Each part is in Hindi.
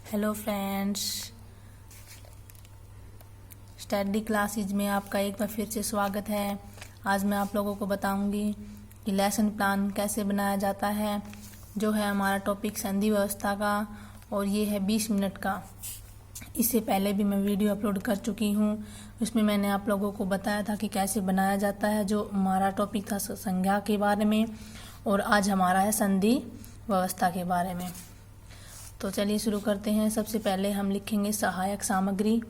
हेलो फ्रेंड्स, स्टडी क्लासेज में आपका एक बार फिर से स्वागत है। आज मैं आप लोगों को बताऊंगी कि लेसन प्लान कैसे बनाया जाता है। जो है हमारा टॉपिक संधि व्यवस्था का और ये है 20 मिनट का। इससे पहले भी मैं वीडियो अपलोड कर चुकी हूँ, उसमें मैंने आप लोगों को बताया था कि कैसे बनाया जाता है। जो हमारा टॉपिक था संज्ञा के बारे में और आज हमारा है संधि व्यवस्था के बारे में। तो चलिए शुरू करते हैं। सबसे पहले हम लिखेंगे सहायक सामग्री।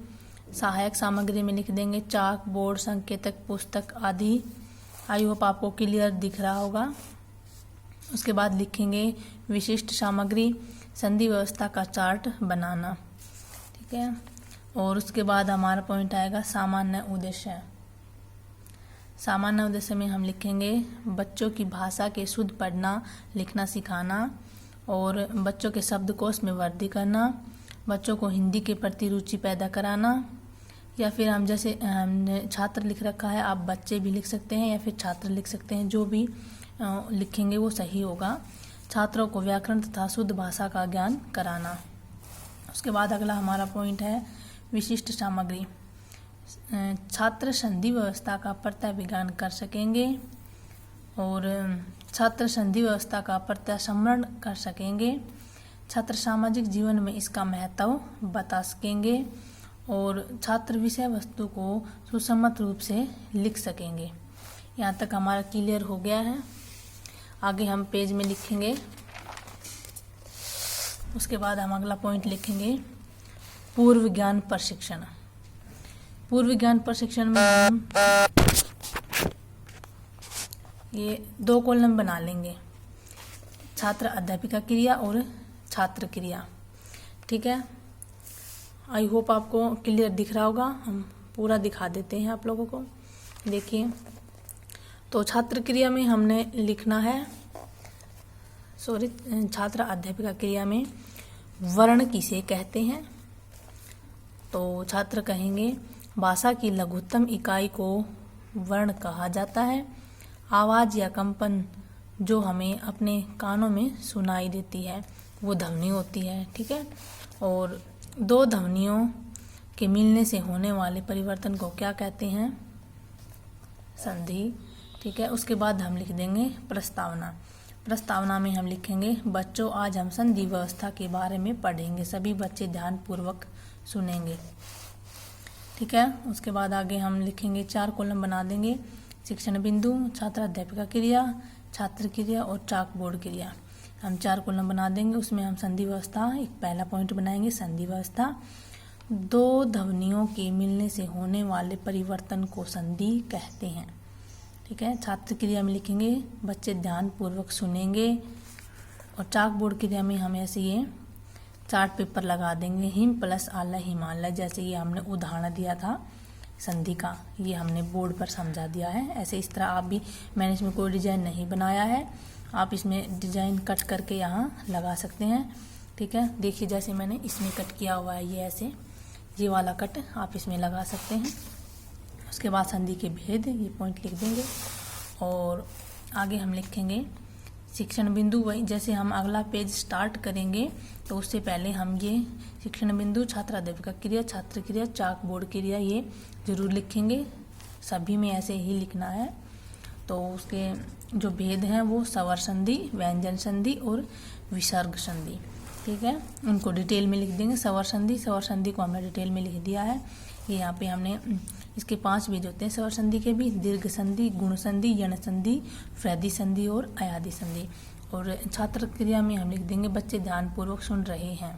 सहायक सामग्री में लिख देंगे चाक, बोर्ड, संकेतक, पुस्तक आदि। आई होप आपको क्लियर दिख रहा होगा। उसके बाद लिखेंगे विशिष्ट सामग्री, संधि व्यवस्था का चार्ट बनाना, ठीक है। और उसके बाद हमारा पॉइंट आएगा सामान्य उद्देश्य। सामान्य उद्देश्य में हम लिखेंगे बच्चों की भाषा के शुद्ध पढ़ना लिखना सिखाना और बच्चों के शब्दकोश में वृद्धि करना, बच्चों को हिंदी के प्रति रुचि पैदा कराना। या फिर हम जैसे हमने छात्र लिख रखा है, आप बच्चे भी लिख सकते हैं या फिर छात्र लिख सकते हैं, जो भी लिखेंगे वो सही होगा। छात्रों को व्याकरण तथा शुद्ध भाषा का ज्ञान कराना। उसके बाद अगला हमारा पॉइंट है विशिष्ट सामग्री। छात्र संधि व्यवस्था का प्रत्याविज्ञान कर सकेंगे और छात्र संधि व्यवस्था का प्रत्यास्मरण कर सकेंगे। छात्र सामाजिक जीवन में इसका महत्व बता सकेंगे और छात्र विषय वस्तु को सुसम्मत रूप से लिख सकेंगे। यहाँ तक हमारा क्लियर हो गया है। आगे हम पेज में लिखेंगे। उसके बाद हम अगला पॉइंट लिखेंगे पूर्व ज्ञान प्रशिक्षण। पूर्व ज्ञान प्रशिक्षण में हम ये 2 कॉलम बना लेंगे, छात्र अध्यापिका क्रिया और छात्र क्रिया, ठीक है। आई होप आपको क्लियर दिख रहा होगा। हम पूरा दिखा देते हैं आप लोगों को। देखिए, तो छात्र क्रिया में हमने लिखना है, छात्र अध्यापिका क्रिया में वर्ण किसे कहते हैं। तो छात्र कहेंगे भाषा की लघुत्तम इकाई को वर्ण कहा जाता है। आवाज़ या कंपन जो हमें अपने कानों में सुनाई देती है वो ध्वनि होती है, ठीक है। और 2 ध्वनियों के मिलने से होने वाले परिवर्तन को क्या कहते हैं? संधि, ठीक है। उसके बाद हम लिख देंगे प्रस्तावना। प्रस्तावना में हम लिखेंगे बच्चों, आज हम संधि व्यवस्था के बारे में पढ़ेंगे, सभी बच्चे ध्यानपूर्वक सुनेंगे, ठीक है। उसके बाद आगे हम लिखेंगे 4 कॉलम बना देंगे, शिक्षण बिंदु, छात्र अध्यापिका क्रिया, छात्र क्रिया और चाक बोर्ड क्रिया। हम 4 कॉलम बना देंगे। उसमें हम संधि व्यवस्था एक पहला पॉइंट बनाएंगे। संधि व्यवस्था 2 ध्वनियों के मिलने से होने वाले परिवर्तन को संधि कहते हैं, ठीक है। छात्र क्रिया में लिखेंगे बच्चे ध्यान पूर्वक सुनेंगे और चाक बोर्ड क्रिया में हम ऐसे ये चार्ट पेपर लगा देंगे, हिम प्लस आला हिमालय, जैसे ये हमने उदाहरण दिया था संधि का, ये हमने बोर्ड पर समझा दिया है। ऐसे इस तरह आप भी, मैंने इसमें कोई डिजाइन नहीं बनाया है, आप इसमें डिजाइन कट करके यहाँ लगा सकते हैं, ठीक है। देखिए जैसे मैंने इसमें कट किया हुआ है, ये ऐसे ये वाला कट आप इसमें लगा सकते हैं। उसके बाद संधि के भेद, ये पॉइंट लिख देंगे और आगे हम लिखेंगे शिक्षण बिंदु। वही जैसे हम अगला पेज स्टार्ट करेंगे तो उससे पहले हम ये शिक्षण बिंदु, छात्र अध्यापिका क्रिया, छात्र क्रिया, चाक बोर्ड क्रिया ये जरूर लिखेंगे। सभी में ऐसे ही लिखना है। तो उसके जो भेद हैं वो स्वर संधि, व्यंजन संधि और विसर्ग संधि, ठीक है। उनको डिटेल में लिख देंगे। स्वर संधि को हमने डिटेल में लिख दिया है। ये यहाँ पे हमने इसके 5 भेद होते हैं स्वर संधि के भी, दीर्घ संधि, गुण संधि, यण संधि, वृद्धि संधि और अयादि संधि। और छात्र क्रिया में हम लिख देंगे बच्चे ध्यानपूर्वक सुन रहे हैं।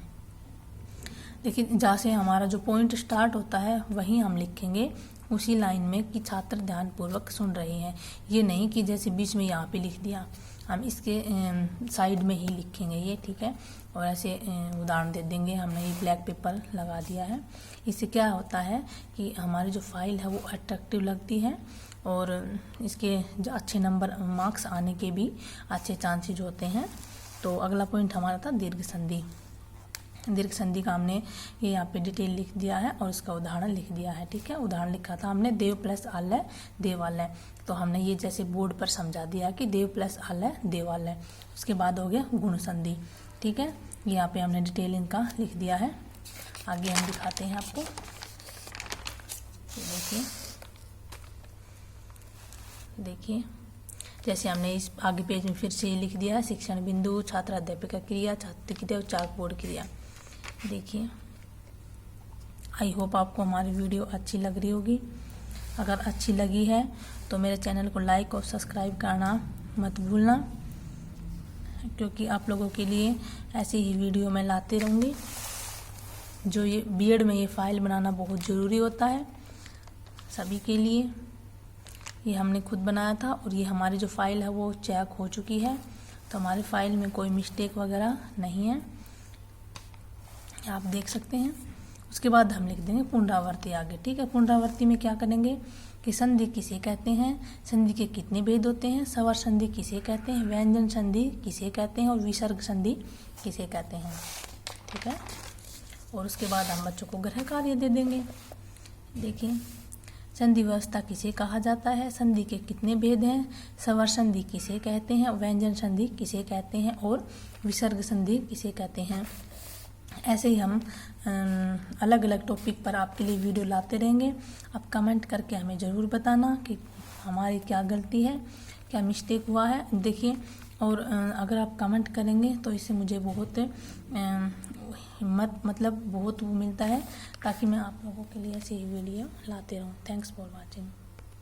लेकिन जहाँ से हमारा जो पॉइंट स्टार्ट होता है वहीं हम लिखेंगे उसी लाइन में कि छात्र ध्यानपूर्वक सुन रहे हैं। ये नहीं कि जैसे बीच में यहाँ पे लिख दिया, हम इसके साइड में ही लिखेंगे ये, ठीक है। और ऐसे उदाहरण दे देंगे। हमने ये ब्लैक पेपर लगा दिया है। इससे क्या होता है कि हमारी जो फाइल है वो अट्रैक्टिव लगती है और इसके जो अच्छे नंबर मार्क्स आने के भी अच्छे चांसेज होते हैं। तो अगला पॉइंट हमारा था दीर्घ संधि। दीर्घ संधि का हमने ये यहाँ पे डिटेल लिख दिया है और उसका उदाहरण लिख दिया है, ठीक है। उदाहरण लिखा था हमने देव प्लस आलय देवालय, तो हमने ये जैसे बोर्ड पर समझा दिया कि देव प्लस आलय देवालय। उसके बाद हो गया गुण संधि, ठीक है। यहाँ पे हमने डिटेल इनका लिख दिया है। आगे हम दिखाते हैं आपको। देखिए जैसे हमने इस आगे पेज में फिर से लिख दिया है, शिक्षण बिंदु, छात्र अध्यापिका क्रिया, छात्र क्रिया और चाक बोर्ड क्रिया। देखिए आई होप आपको हमारी वीडियो अच्छी लग रही होगी। अगर अच्छी लगी है तो मेरे चैनल को लाइक और सब्सक्राइब करना मत भूलना, क्योंकि आप लोगों के लिए ऐसी ही वीडियो मैं लाती रहूँगी। जो ये बीएड में ये फाइल बनाना बहुत ज़रूरी होता है सभी के लिए। ये हमने खुद बनाया था और ये हमारी जो फाइल है वो चेक हो चुकी है, तो हमारी फाइल में कोई मिस्टेक वगैरह नहीं है, आप देख सकते हैं। उसके बाद हम लिख देंगे पुनरावृत्ति आगे। ठीक है, पुनरावृत्ति में क्या करेंगे कि संधि किसे कहते हैं, संधि के कितने भेद होते हैं, स्वर संधि किसे कहते हैं, व्यंजन संधि किसे कहते हैं और विसर्ग संधि किसे कहते हैं। ठीक है, और उसके बाद हम बच्चों को गृह कार्य दे देंगे। देखिए संधि व्यवस्था किसे कहा जाता है, संधि के कितने भेद हैं, स्वर संधि किसे कहते हैं, व्यंजन संधि किसे कहते हैं और विसर्ग संधि किसे कहते हैं। ऐसे ही हम अलग अलग टॉपिक पर आपके लिए वीडियो लाते रहेंगे। आप कमेंट करके हमें ज़रूर बताना कि हमारी क्या गलती है, क्या मिस्टेक हुआ है। देखिए, और अगर आप कमेंट करेंगे तो इससे मुझे बहुत हिम्मत बहुत वो मिलता है, ताकि मैं आप लोगों के लिए ऐसी ही वीडियो लाते रहूँ। Thanks for watching.